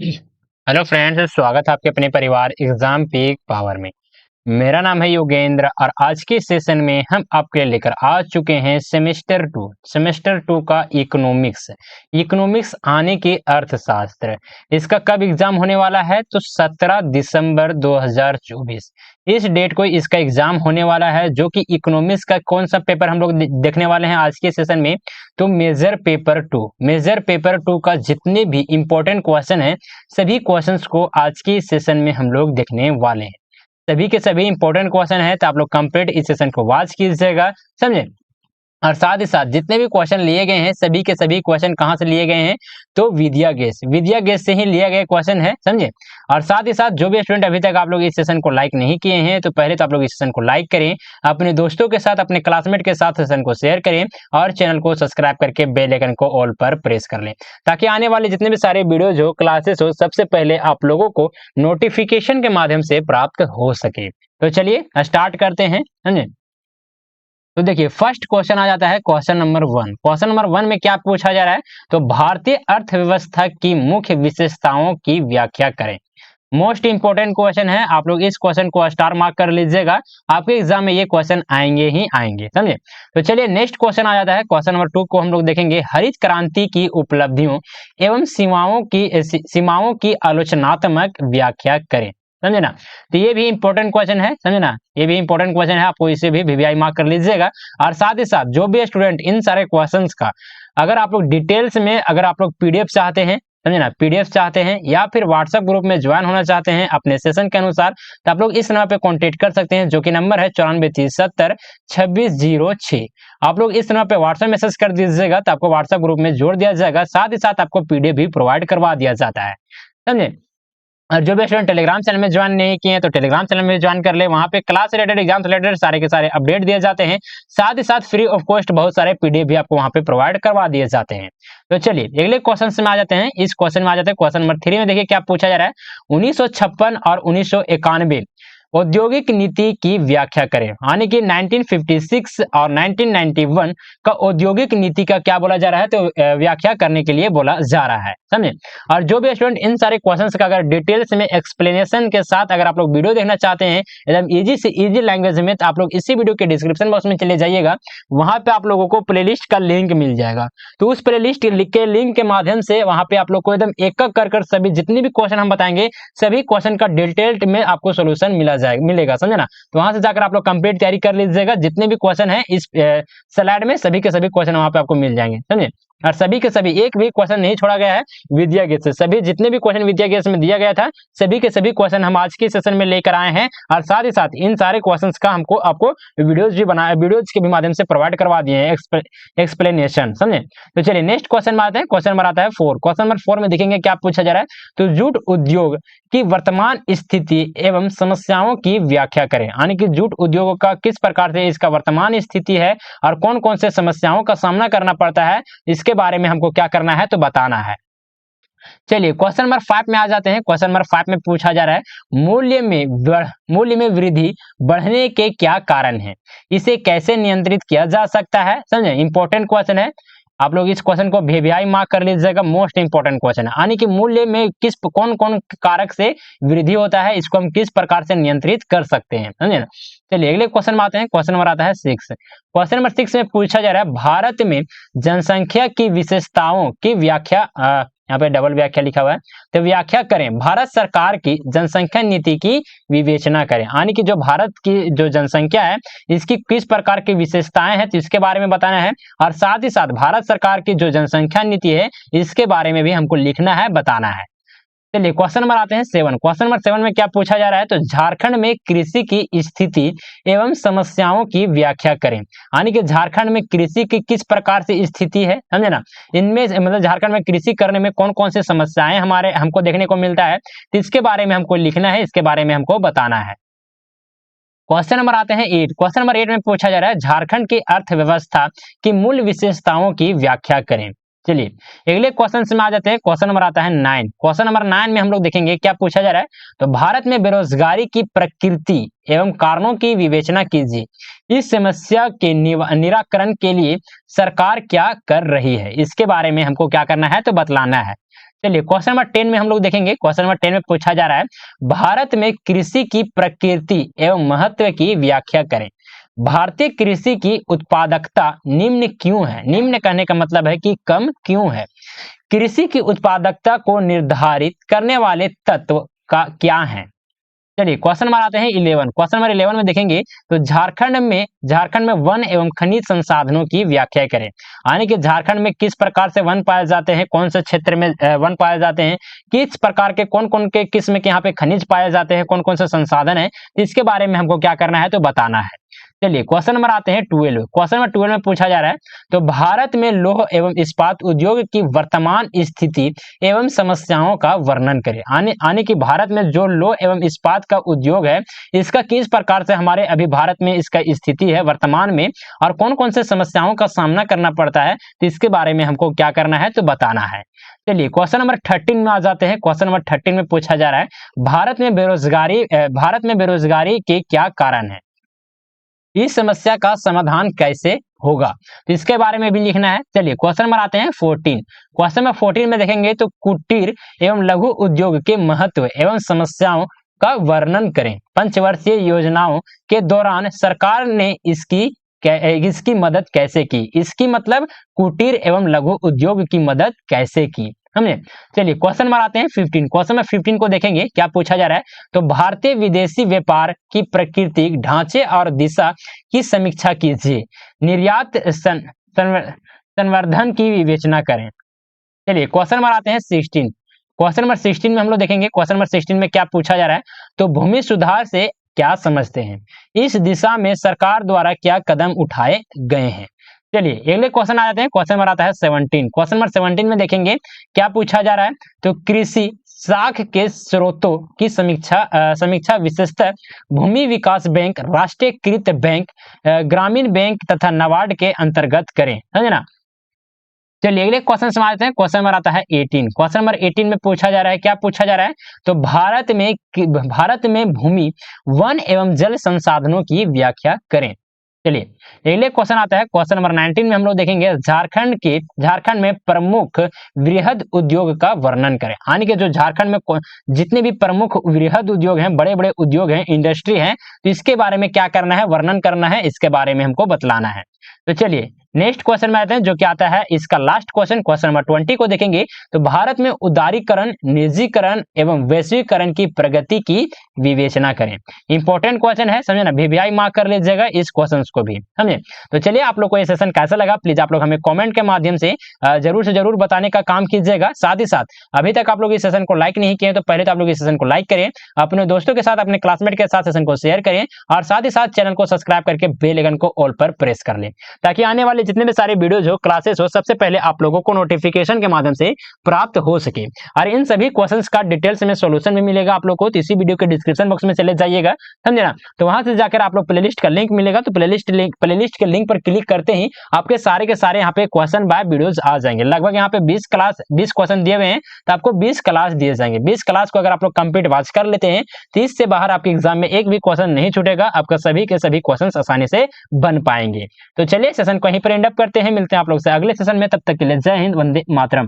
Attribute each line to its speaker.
Speaker 1: Hello friends, स्वागत है आपके अपने परिवार एग्जाम पीक पावर में। मेरा नाम है योगेंद्र और आज के सेशन में हम आपके लिए लेकर आ चुके हैं सेमेस्टर टू का इकोनॉमिक्स। इकोनॉमिक्स आने की अर्थशास्त्र, इसका कब एग्जाम होने वाला है तो 17 दिसंबर 2024 इस डेट को इसका एग्जाम होने वाला है। जो कि इकोनॉमिक्स का कौन सा पेपर हम लोग देखने वाले हैं आज के सेशन में, तो मेजर पेपर टू का जितने भी इंपॉर्टेंट क्वेश्चन है सभी क्वेश्चंस को आज के सेशन में हम लोग देखने वाले हैं। सभी के सभी इंपॉर्टेंट क्वेश्चन है तो आप लोग कंप्लीट इस सेशन को वॉच कीजिएगा, समझे। और साथ ही साथ जितने भी क्वेश्चन लिए गए हैं सभी के सभी क्वेश्चन कहाँ से लिए गए हैं तो विद्या गैस से ही लिए गए क्वेश्चन है, समझे। और साथ ही साथ जो भी स्टूडेंट अभी तक आप लोग इस सेशन को लाइक नहीं किए हैं तो पहले तो आप लोग इस सेशन को लाइक करें, अपने दोस्तों के साथ अपने क्लासमेट के साथ सेशन को शेयर करें और चैनल को सब्सक्राइब करके बेल आइकन को ऑल पर प्रेस कर लें, ताकि आने वाले जितने भी सारे वीडियोज हो, क्लासेस हो, सबसे पहले आप लोगों को नोटिफिकेशन के माध्यम से प्राप्त हो सके। तो चलिए स्टार्ट करते हैं, समझे। तो देखिए फर्स्ट क्वेश्चन आ जाता है क्वेश्चन नंबर 1 में क्या पूछा जा रहा है तो भारतीय अर्थव्यवस्था की मुख्य विशेषताओं की व्याख्या करें। मोस्ट इंपोर्टेंट क्वेश्चन है, आप लोग इस क्वेश्चन को स्टार मार्क कर लीजिएगा, आपके एग्जाम में ये क्वेश्चन आएंगे ही आएंगे, समझे। तो चलिए नेक्स्ट क्वेश्चन आ जाता है क्वेश्चन नंबर 2 को हम लोग देखेंगे, हरित क्रांति की उपलब्धियों एवं सीमाओं की आलोचनात्मक व्याख्या करें, समझे ना। तो ये भी इंपॉर्टेंट क्वेश्चन है, समझे ना, ये भी इंपॉर्टेंट क्वेश्चन है, आपको इसे भी वीवीआई मार्क कर लीजिएगा। और साथ ही साथ जो भी स्टूडेंट इन सारे क्वेश्चंस का अगर आप लोग डिटेल्स में अगर आप लोग पीडीएफ चाहते हैं, समझे ना, पीडीएफ चाहते हैं या फिर व्हाट्सएप ग्रुप में ज्वाइन होना चाहते हैं अपने सेशन के अनुसार, तो आप लोग इस नंबर पे कांटेक्ट कर सकते हैं, जो कि नंबर है 9430702606। आप लोग इस नंबर पे व्हाट्सएप मैसेज कर दीजिएगा तो आपको व्हाट्सएप ग्रुप में जोड़ दिया जाएगा, साथ ही साथ आपको पीडीएफ भी प्रोवाइड करवा दिया जाता है, समझे। और जो भी स्टूडेंट टेलीग्राम चैनल में ज्वाइन नहीं किए हैं तो टेलीग्राम चैनल में ज्वाइन कर ले, वहां पे क्लास रिलेटेड एग्जाम रिलेटेड सारे के सारे अपडेट दिए जाते हैं, साथ ही साथ फ्री ऑफ कॉस्ट बहुत सारे पीडीएफ भी आपको वहां पे प्रोवाइड करवा दिए जाते हैं। तो चलिए अगले क्वेश्चन में आ जाते हैं, इस क्वेश्चन में आ जाते हैं क्वेश्चन नंबर 3 में। देखिए क्या पूछा जा रहा है, 1956 और 1991 औद्योगिक नीति की व्याख्या करें, यानी कि 1956 और 1991 का औद्योगिक नीति का क्या बोला जा रहा है तो व्याख्या करने के लिए बोला जा रहा है, समझे। और जो भी स्टूडेंट इन सारे क्वेश्चंस का अगर डिटेल्स में एक्सप्लेनेशन के साथ अगर आप लोग वीडियो देखना चाहते हैं एकदम इजी से इजी लैंग्वेज में, तो आप लोग इसी वीडियो के डिस्क्रिप्शन बॉक्स में चले जाइएगा, वहां पे आप लोगों को प्लेलिस्ट का लिंक मिल जाएगा। तो उस प्लेलिस्ट के लिंक के माध्यम से वहां पे आप लोग को एकदम एक एक कर सभी जितने भी क्वेश्चन हम बताएंगे सभी क्वेश्चन का डिटेल्ड में आपको सोल्यूशन मिलेगा, समझे ना। तो वहां से जाकर आप लोग कंप्लीट तैयारी कर लीजिएगा, जितने भी क्वेश्चन है इस स्लाइड में सभी के सभी क्वेश्चन वहां पे आपको मिल जाएंगे, समझे। और सभी के सभी एक भी क्वेश्चन नहीं छोड़ा गया है विद्या गैस से, सभी जितने भी क्वेश्चन विद्या गैस में दिया गया था सभी के सभी क्वेश्चन हम आज के सेशन में लेकर आए हैं। और साथ ही साथ इन सारे क्वेश्चंस का आपको वीडियोज के भी माध्यम से प्रोवाइड करवा दिए हैं एक्सप्लेनेशन, समझे। तो चलिए नेक्स्ट क्वेश्चन में आते हैं, क्वेश्चन नंबर आता है 4। क्वेश्चन नंबर 4 में देखेंगे क्या पूछा जा रहा है तो जूट उद्योग की वर्तमान स्थिति एवं समस्याओं की व्याख्या करें, यानी कि जूट उद्योग का किस प्रकार से इसका वर्तमान स्थिति है और कौन कौन से समस्याओं का सामना करना पड़ता है, इसके बारे में हमको क्या करना है तो बताना है। चलिए क्वेश्चन नंबर 5 में आ जाते हैं। क्वेश्चन नंबर 5 में पूछा जा रहा है मूल्य में वृद्धि बढ़ने के क्या कारण है, इसे कैसे नियंत्रित किया जा सकता है, समझे। इंपॉर्टेंट क्वेश्चन है, आप लोग इस क्वेश्चन को वीवीआई मार्क कर लीजिएगा, मोस्ट इंपॉर्टेंट क्वेश्चन है, यानी कि मूल्य में कौन कौन कारक से वृद्धि होता है, इसको हम किस प्रकार से नियंत्रित कर सकते हैं, समझे ना। चलिए अगले क्वेश्चन में आते हैं, क्वेश्चन नंबर आता है 6। क्वेश्चन नंबर 6 में पूछा जा रहा है भारत में जनसंख्या की विशेषताओं की व्याख्या, यहाँ पे डबल व्याख्या लिखा हुआ है, तो व्याख्या करें, भारत सरकार की जनसंख्या नीति की विवेचना करें, यानी कि जो भारत की जो जनसंख्या है इसकी किस प्रकार की विशेषताएं हैं तो इसके बारे में बताना है। और साथ ही साथ भारत सरकार की जो जनसंख्या नीति है इसके बारे में भी हमको लिखना है, बताना है। चलिए क्वेश्चन नंबर आते हैं 7। क्वेश्चन नंबर 7 में क्या पूछा जा रहा है तो झारखंड में कृषि की स्थिति एवं समस्याओं की व्याख्या करें, यानी कि झारखंड में कृषि की किस प्रकार से स्थिति है, समझे ना। इनमें मतलब झारखंड में कृषि करने में कौन कौन सी समस्याएं हमको देखने को मिलता है तो इसके बारे में हमको लिखना है, इसके बारे में हमको बताना है। क्वेश्चन नंबर आते हैं 8। क्वेश्चन नंबर 8 में पूछा जा रहा है झारखंड की अर्थव्यवस्था की मूल विशेषताओं की व्याख्या करें। चलिए अगले क्वेश्चन में आ जाते हैं, क्वेश्चन नंबर आता है 9। क्वेश्चन नंबर 9 में हम लोग देखेंगे क्या पूछा जा रहा है तो भारत में बेरोजगारी की प्रकृति एवं कारणों की विवेचना कीजिए, इस समस्या के निराकरण के लिए सरकार क्या कर रही है, इसके बारे में हमको क्या करना है तो बतलाना है। चलिए क्वेश्चन नंबर 10 में हम लोग देखेंगे। क्वेश्चन नंबर 10 में पूछा जा रहा है, भारत में कृषि की प्रकृति एवं महत्व की व्याख्या करें। भारतीय कृषि की उत्पादकता निम्न क्यों है? निम्न कहने का मतलब है कि कम क्यों है। कृषि की उत्पादकता को निर्धारित करने वाले तत्व का क्या है? चलिए क्वेश्चन नंबर आते हैं 11। क्वेश्चन नंबर 11 में देखेंगे तो झारखंड में वन एवं खनिज संसाधनों की व्याख्या करें। यानी कि झारखंड में किस प्रकार से वन पाए जाते हैं, कौन से क्षेत्र में वन पाए जाते हैं, किस प्रकार के कौन कौन के किस्म के यहाँ पे खनिज पाए जाते हैं, कौन कौन से संसाधन है, इसके बारे में हमको क्या करना है तो बताना है। चलिए क्वेश्चन नंबर आते हैं 12। क्वेश्चन नंबर 12 में पूछा जा रहा है, तो भारत में लौह एवं इस्पात उद्योग की वर्तमान स्थिति एवं समस्याओं का वर्णन करें। आने की भारत में जो लौह एवं इस्पात का उद्योग है, इसका किस प्रकार से हमारे अभी भारत में इसका स्थिति है वर्तमान में, और कौन कौन से समस्याओं का सामना करना पड़ता है, तो इसके बारे में हमको क्या करना है तो बताना है। चलिए क्वेश्चन नंबर 13 में आ जाते हैं। क्वेश्चन नंबर 13 में पूछा जा रहा है, भारत में बेरोजगारी के क्या कारण है, इस समस्या का समाधान कैसे होगा, तो इसके बारे में भी लिखना है। चलिए क्वेश्चन नंबर आते हैं 14। क्वेश्चन नंबर 14 में देखेंगे तो कुटीर एवं लघु उद्योग के महत्व एवं समस्याओं का वर्णन करें। पंचवर्षीय योजनाओं के दौरान सरकार ने इसकी मदद कैसे की, इसकी मतलब कुटीर एवं लघु उद्योग की मदद कैसे की, समझे। चलिए क्वेश्चन नंबर आते हैं 15। क्वेश्चन नंबर 15 को देखेंगे क्या पूछा जा रहा है, तो भारतीय विदेशी व्यापार की प्राकृतिक ढांचे और दिशा की समीक्षा कीजिए, निर्यात संवर्धन की विवेचना करें। चलिए क्वेश्चन नंबर आते हैं 16। क्वेश्चन नंबर 16 में हम लोग देखेंगे, क्वेश्चन नंबर 16 में क्या पूछा जा रहा है, तो भूमि सुधार से क्या समझते हैं, इस दिशा में सरकार द्वारा क्या कदम उठाए गए हैं। चलिए अगले क्वेश्चन आ जाते हैं। क्वेश्चन नंबर आता है 17। क्वेश्चन नंबर 17 में देखेंगे क्या पूछा जा रहा है, तो कृषि साख के स्रोतों की समीक्षा विशेषतः भूमि विकास बैंक, राष्ट्रीयकृत बैंक, ग्रामीण बैंक तथा नाबार्ड के अंतर्गत करें, समझे ना। चलिए अगले क्वेश्चन समझते हैं। क्वेश्चन नंबर आता है 18। क्वेश्चन नंबर 18 में पूछा जा रहा है, क्या पूछा जा रहा है, तो भारत में भूमि, वन एवं जल संसाधनों की व्याख्या करें। चलिए अगले क्वेश्चन आता है। क्वेश्चन नंबर 19 में हम लोग देखेंगे झारखंड में प्रमुख वृहद उद्योग का वर्णन करें। यानी कि जो झारखंड में जितने भी प्रमुख वृहद उद्योग हैं, बड़े बड़े उद्योग हैं, इंडस्ट्री हैं, तो इसके बारे में क्या करना है, वर्णन करना है, इसके बारे में हमको बतलाना है। तो चलिए नेक्स्ट क्वेश्चन में आते हैं, जो क्या आता है इसका लास्ट क्वेश्चन। क्वेश्चन नंबर 20 को देखेंगे, तो भारत में उदारीकरण, निजीकरण एवं वैश्वीकरण की प्रगति की विवेचना करें। इंपॉर्टेंट क्वेश्चन है, समझे ना, VVI मार्क कर लीजिएगा इस क्वेश्चन को भी, समझे। तो चलिए आप लोग को ये सेशन कैसा लगा, प्लीज आप लोग हमें कमेंट के माध्यम से जरूर से जरूर बताने का काम कीजिएगा। साथ ही साथ अभी तक आप लोग इस सेशन को लाइक नहीं किए तो पहले तो आप लोग इस सेशन को लाइक करें, अपने दोस्तों के साथ, अपने क्लासमेट के साथ सेशन को शेयर करें, और साथ ही साथ चैनल को सब्सक्राइब करके बेल आइकन को ऑल पर प्रेस कर लें, ताकि आने वाले जितने भी सारे वीडियोज हो, क्लासेस हो, सबसे पहले आप लोगों को नोटिफिकेशन के माध्यम से प्राप्त हो सके। और इन सभी क्वेश्चंस का डिटेल्स में सॉल्यूशन भी मिलेगा आप लोगों को, तो इसी वीडियो के डिस्क्रिप्शन बॉक्स में चले जाइएगा, समझे ना। तो वहां से जाकर आप लोग प्लेलिस्ट का लिंक मिलेगा, तो प्लेलिस्ट के लिंक पर क्लिक करते ही आपके सारे के सारे यहाँ पे क्वेश्चन बाय वीडियोज आ जाएंगे। लगभग यहाँ पे 20 क्वेश्चन दिए हुए हैं, तो आपको 20 क्लास दिए जाएंगे। 20 क्लास को अगर आप लोग कंप्लीट वॉच कर लेते हैं, 30 से बाहर आपके एग्जाम में एक भी क्वेश्चन नहीं छूटेगा, आपका सभी के सभी क्वेश्चन आसानी से बन पाएंगे। तो चलिए सेशन को यहीं पर एंड अप करते हैं, मिलते हैं आप लोग से अगले सेशन में, तब तक के लिए जय हिंद, वंदे मातरम।